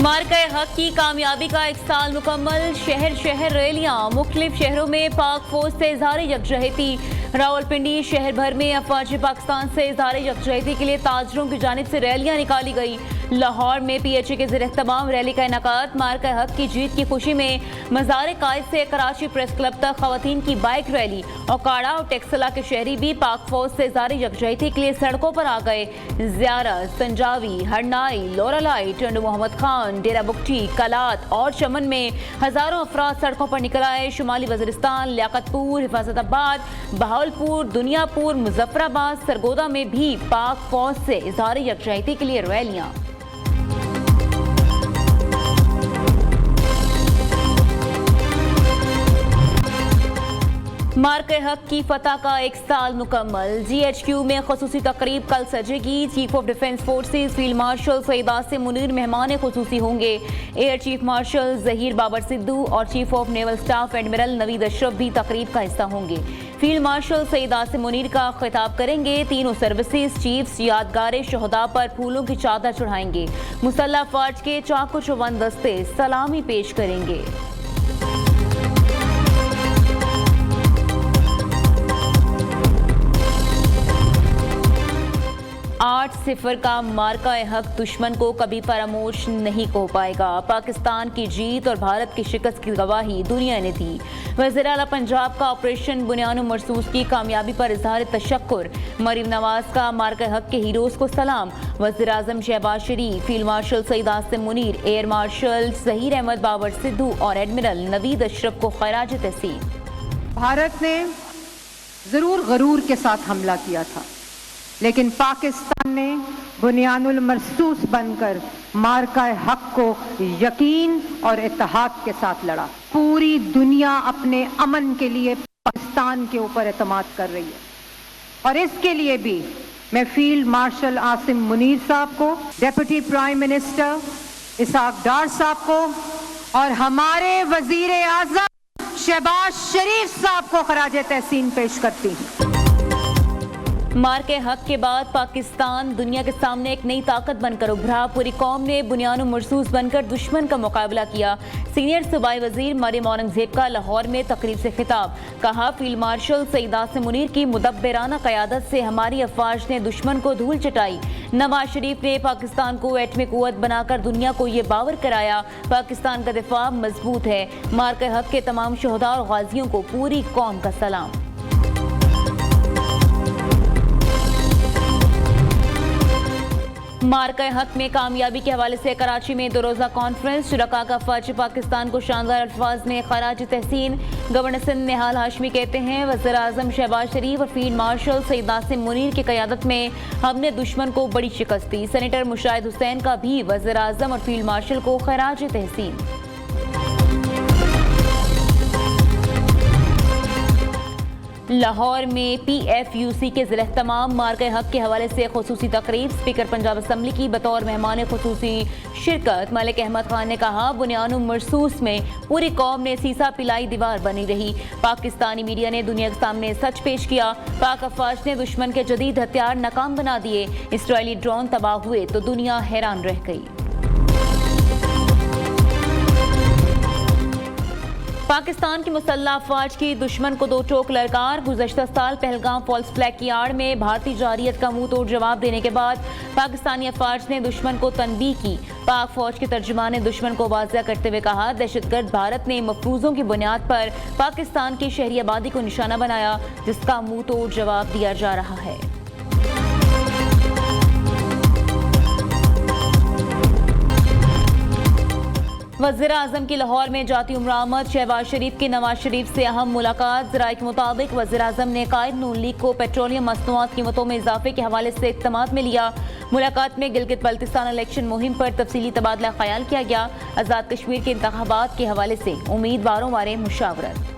मार्का हक की कामयाबी का 1 साल मुकम्मल। शहर शहर रैलियां, मुख्तलिफ शहरों में पाक फौज से इज़हार यकजहती। रावलपिंडी शहर भर में अफवाज पाकिस्तान से इज़हार यकजहती के लिए ताजरों की जानिब से रैलियां निकाली गई। लाहौर में PHA के ज़रिए तमाम रैली का इनेकाद। मार्का हक की जीत की खुशी में मज़ार कायद से कराची प्रेस क्लब तक खवातीन की बाइक रैली। औकाड़ा और टेक्सला के शहरी भी पाक फौज से इज़हार यकजहती के लिए सड़कों पर आ गए। ज़ियारत, संजावी, हरनाई, लोरालाई, टंडू मोहम्मद खान, डेरा बुगटी, कलात और चमन में हजारों अफराद सड़कों पर निकल आए। शुमाली वज़ीरिस्तान, लियाकतपुर, हिफाजताबाद, बहावलपुर, दुनियापुर, मुजफ्फराबाद, सरगोदा में भी पाक फौज से इज़हार यकजहती के लिए रैलियां। मार्का हक की फतह का 1 साल मुकम्मल। GHQ में खसूसी तकरीब कल सजेगी। Chief of defence forces field marshal Syed Asim Munir मेहमान खुसूसी होंगे। Air chief marshal Zaheer Babar Sidhu और chief of naval staff admiral Naveed Ashraf भी तकरीब का हिस्सा होंगे। फील्ड मार्शल सईद आसिम मुनीर का खिताब करेंगे। तीनों सर्विसेज चीफ्स यादगार शहदा पर फूलों की चादर चढ़ाएंगे। मुसल्लह फौज के चाको चौबंद दस्ते सलामी पेश करेंगे। 8-0 का मार्का हक दुश्मन को कभी फरामोश नहीं हो पाएगा। पाकिस्तान की जीत और भारत की शिकस्त की गवाही दुनिया ने दी। वज़ीर आला पंजाब का ऑपरेशन बुनियानो मरसूस की कामयाबी पर इज़हार तशक्कुर। मरीम नवाज का मार्का हक के हीरोज को सलाम। वज़ीर आज़म Shehbaz Sharif, field marshal Syed Asim Munir, air marshal Zaheer Ahmed Babar Sidhu और एडमिरल नवीद अशरफ को खैराज तहसीन। भारत ने जरूर गरूर के साथ हमला किया था, लेकिन पाकिस्तान ने बुनियानुल मरसूस बनकर मार्का हक को यकीन और इत्तेहाद के साथ लड़ा। पूरी दुनिया अपने अमन के लिए पाकिस्तान के ऊपर एतमाद कर रही है और इसके लिए भी मैं फील्ड मार्शल आसिम मुनीर साहब को, डेप्यूटी प्राइम मिनिस्टर इसहाक डार साहब को और हमारे वजीर आज़म शहबाज शरीफ साहब को खराज तहसीन पेश करती हूँ। मार्के हक के बाद पाकिस्तान दुनिया के सामने एक नई ताकत बनकर उभरा। पूरी कौम ने बुनियानो मरसूस बनकर दुश्मन का मुकाबला किया। सीनियर सूबाई वजीर मरियम औरंगजेब का लाहौर में तकरीब से खिताब। कहा, फील्ड मार्शल सईद आसिम मुनीर की मुदब्बिराना क़यादत से हमारी अफवाज ने दुश्मन को धूल चटाई। नवाज शरीफ ने पाकिस्तान को एटमी कुव्वत बनाकर दुनिया को ये बावर कराया, पाकिस्तान का दिफा मजबूत है। मार्के हक के तमाम शहदा और गाजियों को पूरी कौम का सलाम। मार्का हक में कामयाबी के हवाले से कराची में 2 रोज़ा कॉन्फ्रेंस। शुरका का फौज पाकिस्तान को शानदार अल्फाज में खराज तहसीन। गवर्नर सिंध निहाल हाशमी कहते हैं, वज़ीर आज़म शहबाज शरीफ और फील्ड मार्शल सईद आसिम मुनीर की क़यादत में हमने दुश्मन को बड़ी शिकस्त दी। सेनेटर मुशाहिद हुसैन का भी वज़ीर आज़म और फील्ड मार्शल को खराज तहसीन। लाहौर में PFUC के ज़िले तमाम मार्का हक के हवाले से खुसूसी तकरीब। स्पीकर पंजाब असम्बली की बतौर मेहमान खुसूसी शिरकत। मलिक अहमद खान ने कहा, बुनियानो मरसूस में पूरी कौम ने सीसा पिलाई दीवार बनी रही। पाकिस्तानी मीडिया ने दुनिया के सामने सच पेश किया। पाक अफवाज ने दुश्मन के जदीद हथियार नाकाम बना दिए। इसराइली ड्रोन तबाह हुए तो दुनिया हैरान रह गई। पाकिस्तान की मुसल्लह अफवाज की दुश्मन को 2 टोक ललकार। गुज़श्ता साल पहलगाम फॉल्स फ्लैग की आड़ में भारतीय जारियत का मुंह तोड़ जवाब देने के बाद पाकिस्तानी अफवाज ने दुश्मन को तनबीह की। पाक फौज के तर्जुमान ने दुश्मन को वाज़ेह करते हुए कहा, दहशतगर्द भारत ने मफरूज़ों की बुनियाद पर पाकिस्तान की शहरी आबादी को निशाना बनाया, जिसका मुंह तोड़ जवाब दिया जा रहा है। वज़ीर आज़म की लाहौर में जाती उम्र आमद। शहबाज शरीफ की नवाज शरीफ से अहम मुलाकात। ज़राए के मुताबिक वज़ीर आज़म ने कायद नून लीग को पेट्रोलियम मसनूआत कीमतों में इजाफे के हवाले से इक़्तिमाद में लिया। मुलाकात में गिलगित बल्तिस्तान इलेक्शन मुहिम पर तफसीली तबादला ख्याल किया गया। आज़ाद कश्मीर के इंतखाबात के हवाले से उम्मीदवारों बारे मुशावरत।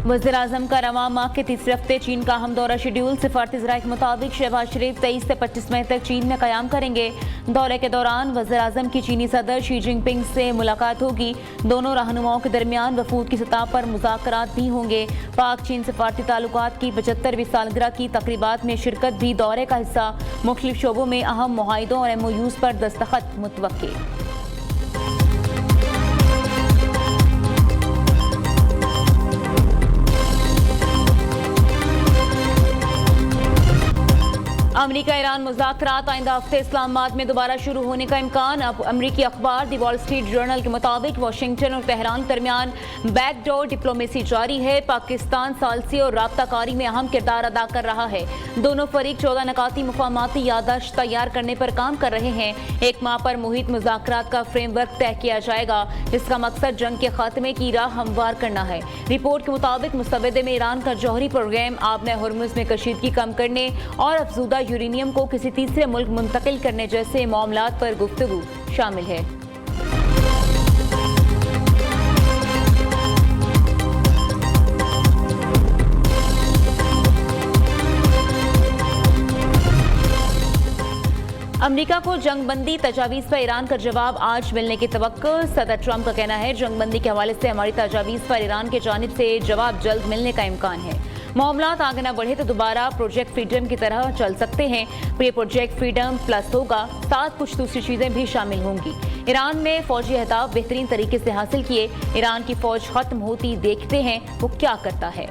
वज़ीर-ए-आज़म का रवां माह के तीसरे हफ्ते चीन का अहम दौरा शेड्यूल। सिफारती ज़राए के मुताबिक शहबाज शरीफ 23 से 25 मई तक चीन में क़याम करेंगे। दौरे के दौरान वज़ीर-ए-आज़म की चीनी सदर शी जिनपिंग से मुलाकात होगी। दोनों रहनुमाओं के दरमियान वफूद की सतह पर मुज़ाकरात भी होंगे। पाक चीन सिफारती ताल्लुकात की 75वीं सालगिरह की तकरीबात में शिरकत भी दौरे का हिस्सा। मुख्तलिफ शोबों में अहम मुआहिदों और MOUs पर दस्तखत मुतवक्किल। अमरीका ईरान मुज़ाकरात आइंदा हफ्ते इस्लामाबाद में दोबारा शुरू होने का इम्कान। अब अमरीकी अखबार द वॉल स्ट्रीट जर्नल के मुताबिक वाशिंगटन और तेहरान के दरमियान बैकडोर डिप्लोमेसी जारी है। पाकिस्तान सालसी और राब्ताकारी में अहम किरदार अदा कर रहा है। दोनों फरीक 14 नकाती मुफाहमाती याददाश्त तैयार करने पर काम कर रहे हैं। एक माह पर मुहित मुज़ाकरात का फ्रेमवर्क तय किया जाएगा, जिसका मकसद जंग के खात्मे की राह हमवार करना है। रिपोर्ट के मुताबिक मुस्तबदे में ईरान का जौहरी प्रोग्राम आबने हुर्मुज़ में कशीदगी कम करने और अफजूदा यूरेनियम को किसी तीसरे मुल्क मुंतकिल करने जैसे मामलात पर गुफ्तगू शामिल है। अमरीका को जंगबंदी तजावीज़ पर ईरान का जवाब आज मिलने की तवक्को। सदर ट्रंप का कहना है, जंगबंदी के हवाले से हमारी तजावीज़ पर ईरान की जानिब से जवाब जल्द मिलने का इम्कान है। मामलात आगे न बढ़े तो दोबारा प्रोजेक्ट फ्रीडम की तरह चल सकते हैं। ये प्रोजेक्ट फ्रीडम प्लस होगा, साथ कुछ दूसरी चीज़ें भी शामिल होंगी। ईरान में फौजी अहदाफ बेहतरीन तरीके से हासिल किए। ईरान की फौज खत्म होती देखते हैं वो क्या करता है।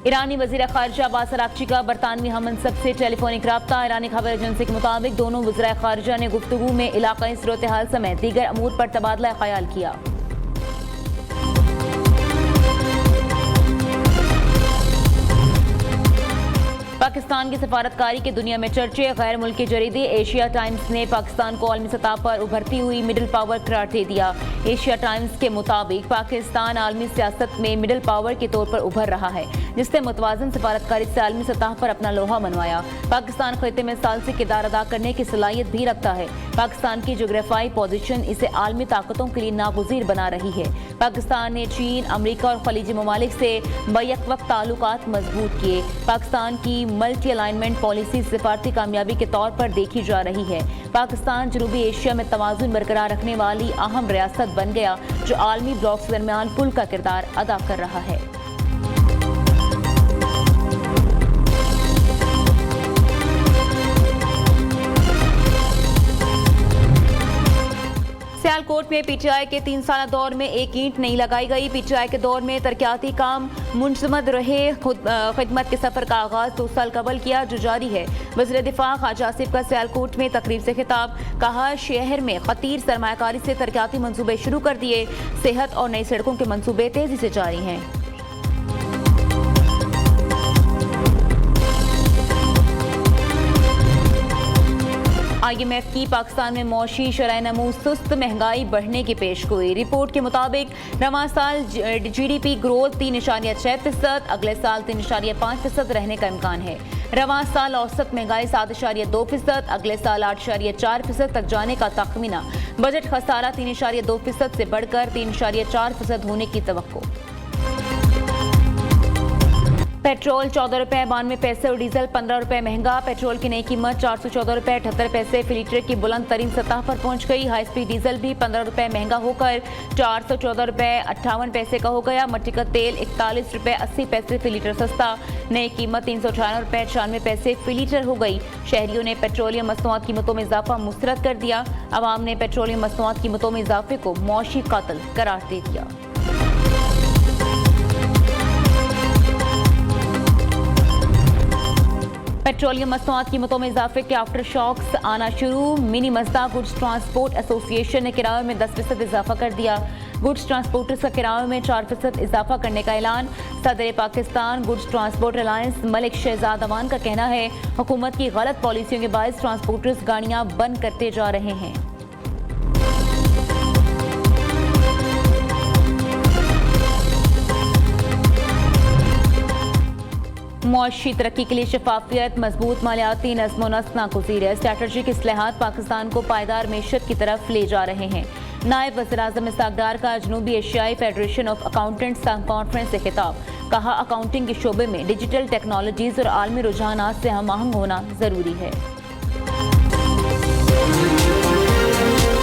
ईरानी वज़ीर ख़ारिजा अब्बास अराग़ची का बरतानवी हममनसब से टेलीफोनिक रब्ता। ईरानी खबर एजेंसी के मुताबिक दोनों वज़ीर ख़ारिजा ने गुफ्तगू में इलाक़ाई सूरत हाल समेत दीगर अमूर पर तबादला ख़याल किया। पाकिस्तान की सफारतकारी के दुनिया में चर्चे। गैर मुल्की जरीदे एशिया टाइम्स ने पाकिस्तान को आलमी सतह पर उभरती हुई मिडिल पावर करार दे दिया। एशिया टाइम्स के मुताबिक पाकिस्तान आलमी सियासत में मिडिल पावर के तौर पर उभर रहा है, जिसने मुतवाज़न सफारतकारी से आलमी सतह पर अपना लोहा मनवाया। पाकिस्तान खिते में सालसी किरदार अदा करने की सलाहियत भी रखता है। पाकिस्तान की जोग्राफियाई पोजीशन इसे आलमी ताकतों के लिए नागुज़ीर बना रही है। पाकिस्तान ने चीन, अमरीका और खलीजी ममालिक से बैक वक्त ताल्लुकात मजबूत किए। पाकिस्तान की मल्टी अलाइनमेंट पॉलिसी सिफारती कामयाबी के तौर पर देखी जा रही है। पाकिस्तान जनूबी एशिया में तवाज़ुन बरकरार रखने वाली अहम रियासत बन गया, जो आलमी ब्लॉक्स के दरमियान पुल का किरदार अदा कर रहा है। सियालकोट में पीटीआई के 3 साला दौर में एक ईंट नहीं लगाई गई। पीटीआई के दौर में तरक्याती काम मुंजमद रहे। खिदमत के सफर का आगाज 2 साल कबल किया, जो जारी है। वज़ीर दिफा ख्वाजा आसिफ का सियालकोट में तकरीब से खिताब। कहा, शहर में खतीर सरमायाकारी से तरक्याती मंसूबे शुरू कर दिए। सेहत और नई सड़कों के मंसूबे तेजी से जारी हैं। IMF की पाकिस्तान में मौशी शरह नमू सुस्त, महंगाई बढ़ने की पेशगोई। रिपोर्ट के मुताबिक रवां साल GDP ग्रोथ 3.6%, अगले साल 3.5% रहने का इम्कान है। रवां साल औसत महंगाई 7.2%, अगले साल 8.4% तक जाने का तखमीना। बजट खसारा 3.2% से बढ़कर 3.4% होने की तवक्को। पेट्रोल 14 रुपये 92 पैसे और डीजल 15 रुपये महंगा। पेट्रोल की नई कीमत 414 रुपये 78 पैसे फी लीटर की बुलंद तरीन सतह पर पहुंच गई। हाई स्पीड डीजल भी 15 रुपये महंगा होकर 414 रुपये 58 पैसे का हो गया। मट्टी का तेल 41 रुपये 80 पैसे फी लीटर सस्ता। नई कीमत 398 रुपये 96 पैसे फी लीटर हो गई। शहरियों ने पेट्रोलियम मसनूआत कीमतों में इजाफा मुस्तरद कर दिया। अवाम ने पेट्रोलियम मसनूआत कीमतों में इजाफे को मौशी कातिल करार दे दिया। पेट्रोलियम मसनूआत कीमतों में इजाफे के आफ्टर शॉक्स आना शुरू। मिनी मजदा गुड्स ट्रांसपोर्ट एसोसिएशन ने किराए में 10% इजाफा कर दिया। गुड्स ट्रांसपोर्टर्स का किराए में 4% इजाफा करने का ऐलान। सदर Pakistan goods transport alliance Malik Shahzad Aman का कहना है, हुकूमत की गलत पॉलिसियों के बायस ट्रांसपोर्टर्स गाड़ियां बंद करते जा रहे हैं। मुआशी तरक्की के लिए शफाफियत, मजबूत मालियाती नज़्म व नस्क नागुज़ीर है। स्ट्रैटेजिक इस्लाहात पाकिस्तान को पायदार मैशत की तरफ ले जा रहे हैं। नायब वज़ीर-ए-आज़म इसहाक डार का जनूबी एशियाई फेडरेशन ऑफ अकाउंटेंट्स कॉन्फ्रेंस से खिताब। कहा, अकाउंटिंग के शोबे में डिजिटल टेक्नोलॉजीज़ और आलमी रुझानात से हम आहंग होना ज़रूरी है।